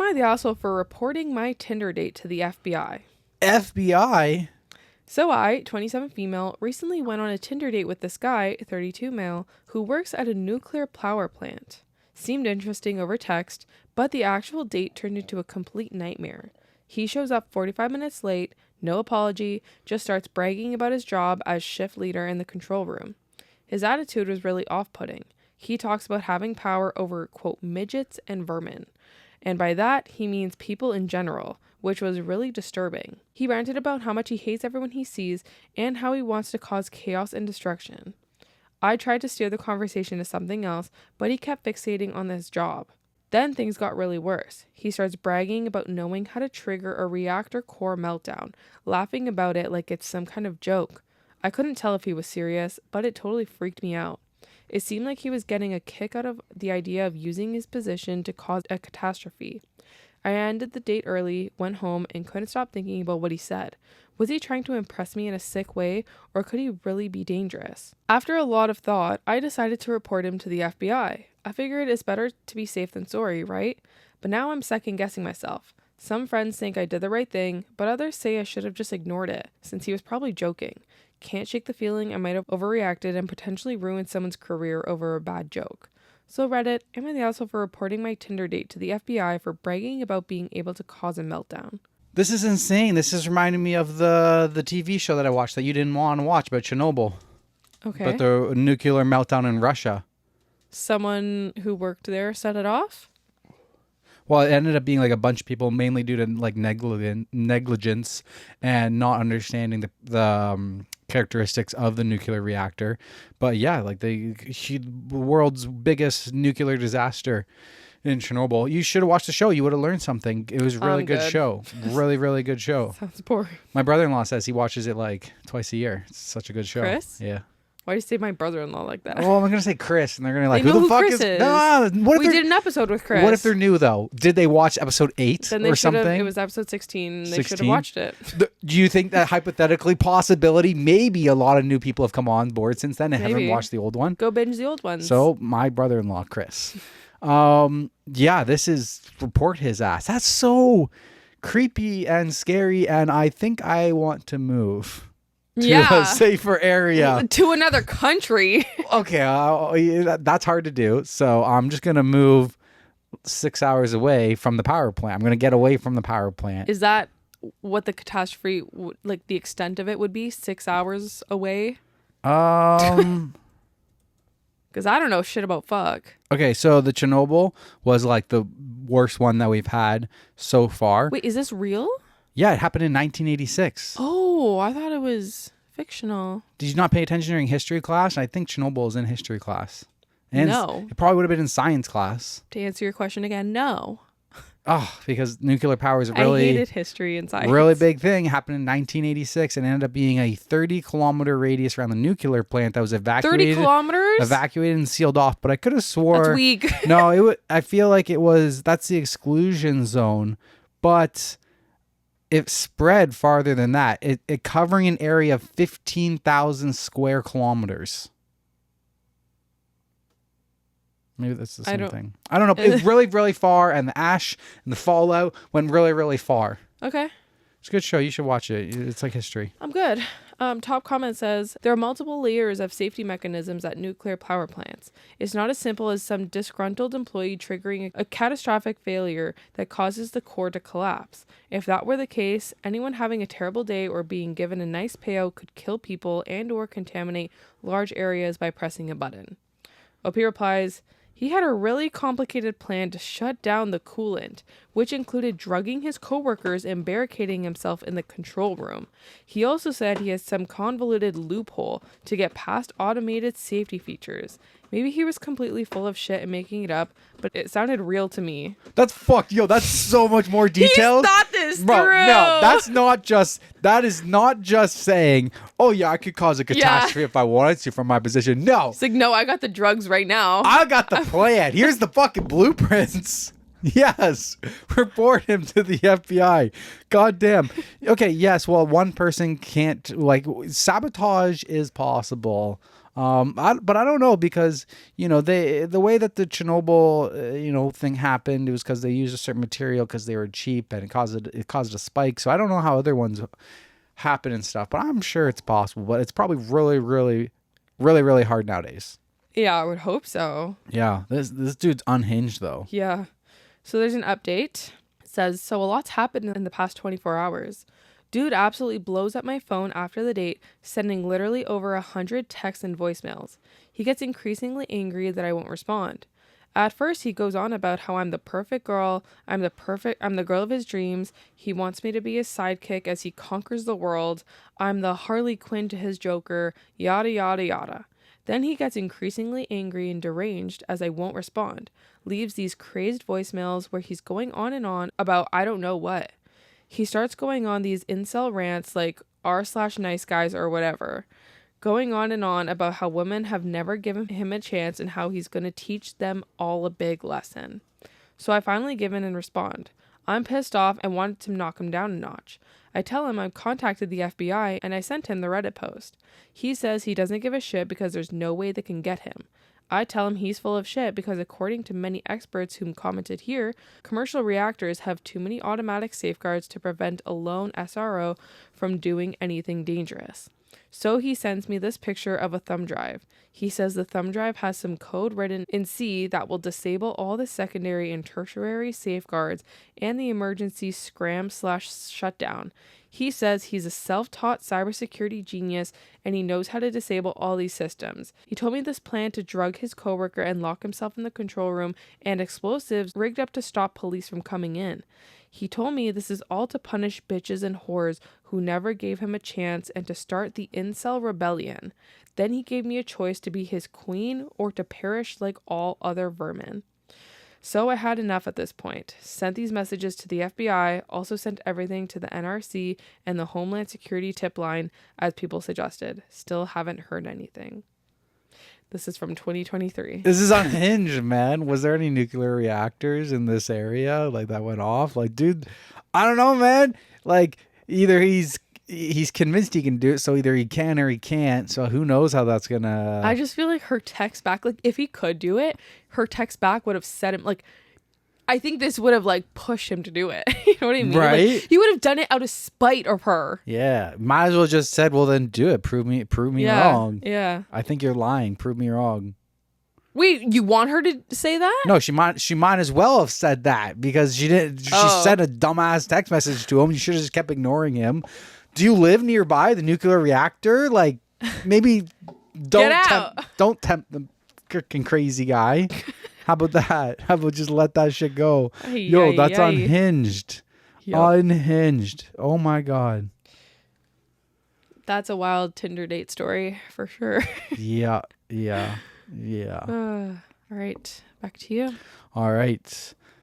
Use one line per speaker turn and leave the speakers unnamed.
I the asshole for reporting my Tinder date to the FBI?
FBI?
So I, 27 female, recently went on a Tinder date with this guy, 32 male, who works at a nuclear power plant. Seemed interesting over text, but the actual date turned into a complete nightmare. He shows up 45 minutes late, no apology, just starts bragging about his job as shift leader in the control room. His attitude was really off-putting. He talks about having power over, quote, midgets and vermin. And by that, he means people in general, which was really disturbing. He ranted about how much he hates everyone he sees and how he wants to cause chaos and destruction. I tried to steer the conversation to something else, but he kept fixating on this job. Then things got really worse. He starts bragging about knowing how to trigger a reactor core meltdown, laughing about it like it's some kind of joke. I couldn't tell if he was serious, but it totally freaked me out. It seemed like he was getting a kick out of the idea of using his position to cause a catastrophe. I ended the date early, went home, and couldn't stop thinking about what he said. Was he trying to impress me in a sick way, or could he really be dangerous? After a lot of thought, I decided to report him to the FBI. I figured it's better to be safe than sorry, right? But now I'm second guessing myself. Some friends think I did the right thing, but others say I should have just ignored it, since he was probably joking. Can't shake the feeling I might have overreacted and potentially ruined someone's career over a bad joke. So Reddit, am I the asshole for reporting my Tinder date to the FBI for bragging about being able to cause a meltdown?
This is insane. This is reminding me of the TV show that I watched that you didn't want to watch about Chernobyl.
Okay.
But the nuclear meltdown in Russia.
Someone who worked there set it off?
Well, it ended up being like a bunch of people, mainly due to like negligence and not understanding the characteristics of the nuclear reactor. But yeah, like the world's biggest nuclear disaster in Chernobyl. You should have watched the show. You would have learned something. It was a really good show. Really, really good show.
Sounds boring.
My brother-in-law says he watches it like twice a year. It's such a good show.
Chris?
Yeah.
Why do you say my brother-in-law like that?
Well, I'm going to say Chris, and they're going to be like,
They know
who the fuck
Chris is.
No, what if
We did an episode with Chris.
What if they're new, though? Did they watch episode 8
Then they
or
should have.
something?
It was episode 16. They should
16?
have watched it.
Do you think that hypothetically possibility, maybe a lot of new people have come on board since then and haven't
Maybe.
watched the old one?
Go binge the old ones.
So my brother-in-law, Chris. Yeah, this is report his ass. That's so creepy and scary, and I think I want to move to a safer area.
To another country.
Okay, that's hard to do. So I'm just going to move 6 hours away from the power plant. I'm going to get away from the power plant.
Is that what the catastrophe, like the extent of it would be? 6 hours away? Because I don't know shit about fuck.
Okay, so the Chernobyl was like the worst one that we've had so far.
Wait, is this real?
Yeah, it happened in 1986.
Oh, I thought it was fictional.
Did you not pay attention during history class? I think Chernobyl is in history class. And
No.
It probably would have been in science class.
To answer your question again, no.
Oh, because nuclear power is a
I
really,
hated history and science.
really big thing. Happened in 1986 and ended up being a 30-kilometer radius around the nuclear plant that was evacuated.
30 kilometers?
Evacuated and sealed off. But I could have swore...
That's weak.
No, I feel like it was... That's the exclusion zone. But it spread farther than that. It covering an area of 15,000 square kilometers. Maybe that's the same thing. I don't know. It was really, really far, and the ash and the fallout went really, really far.
Okay.
It's a good show. You should watch it. It's like history.
I'm good. Top comment says, there are multiple layers of safety mechanisms at nuclear power plants. It's not as simple as some disgruntled employee triggering a catastrophic failure that causes the core to collapse. If that were the case, anyone having a terrible day or being given a nice payout could kill people and or contaminate large areas by pressing a button. OP replies, he had a really complicated plan to shut down the coolant, which included drugging his coworkers and barricading himself in the control room. He also said he has some convoluted loophole to get past automated safety features. Maybe he was completely full of shit and making it up, but it sounded real to me.
That's fucked. Yo, that's so much more detailed.
He thought this
Bro,
through.
No, that is not just saying, oh yeah, I could cause a catastrophe if I wanted to from my position. No.
It's like, no, I got the drugs right now.
I got the plan. Here's the fucking blueprints. Yes. Report him to the FBI. God damn. Okay, yes, well, one person can't, like, sabotage is possible. But I don't know because the way that the Chernobyl thing happened, it was because they used a certain material because they were cheap and it caused a spike. So I don't know how other ones happen and stuff, but I'm sure it's possible. But it's probably really, really, really, really hard nowadays.
Yeah, I would hope so.
Yeah, this dude's unhinged though.
Yeah. So there's an update. It says, so a lot's happened in the past 24 hours. Dude absolutely blows up my phone after the date, sending literally over 100 texts and voicemails. He gets increasingly angry that I won't respond. At first, he goes on about how I'm the perfect girl, I'm the girl of his dreams, he wants me to be his sidekick as he conquers the world, I'm the Harley Quinn to his Joker, yada yada yada. Then he gets increasingly angry and deranged as I won't respond, leaves these crazed voicemails where he's going on and on about I don't know what. He starts going on these incel rants like r/nice guys or whatever, going on and on about how women have never given him a chance and how he's going to teach them all a big lesson. So I finally give in and respond. I'm pissed off and wanted to knock him down a notch. I tell him I've contacted the FBI and I sent him the Reddit post. He says he doesn't give a shit because there's no way they can get him. I tell him he's full of shit because according to many experts whom commented here, commercial reactors have too many automatic safeguards to prevent a lone SRO from doing anything dangerous. So he sends me this picture of a thumb drive. He says the thumb drive has some code written in C that will disable all the secondary and tertiary safeguards and the emergency scram/shutdown. He says he's a self-taught cybersecurity genius and he knows how to disable all these systems. He told me this plan to drug his coworker and lock himself in the control room and explosives rigged up to stop police from coming in. He told me this is all to punish bitches and whores who never gave him a chance and to start the incel rebellion. Then he gave me a choice to be his queen or to perish like all other vermin. So I had enough at this point. Sent these messages to the FBI, also sent everything to the NRC and the Homeland Security tip line as people suggested. Still haven't heard anything. This is from 2023.
This is unhinged, man. Was there any nuclear reactors in this area like that went off? Like, dude, I don't know, man. Like, either he's convinced he can do it, so either he can or he can't. So who knows how that's gonna.
I just feel like her text back, like if he could do it, her text back would have set him like. I think this would have like pushed him to do it. You know what I mean?
Right?
Like, he would have done it out of spite of her.
Yeah, might as well just said, "Well, then do it. Prove me wrong."
Yeah.
I think you're lying. Prove me wrong.
Wait, you want her to say that?
No, she might as well have said that because she didn't. She sent a dumbass text message to him. You should have just kept ignoring him. Do you live nearby the nuclear reactor? Like, maybe don't tempt the freaking crazy guy. How about that? How about just let that shit go? Yo, that's unhinged. Unhinged. Oh my God.
That's a wild Tinder date story for sure.
Yeah.
All right. Back to you.
All right.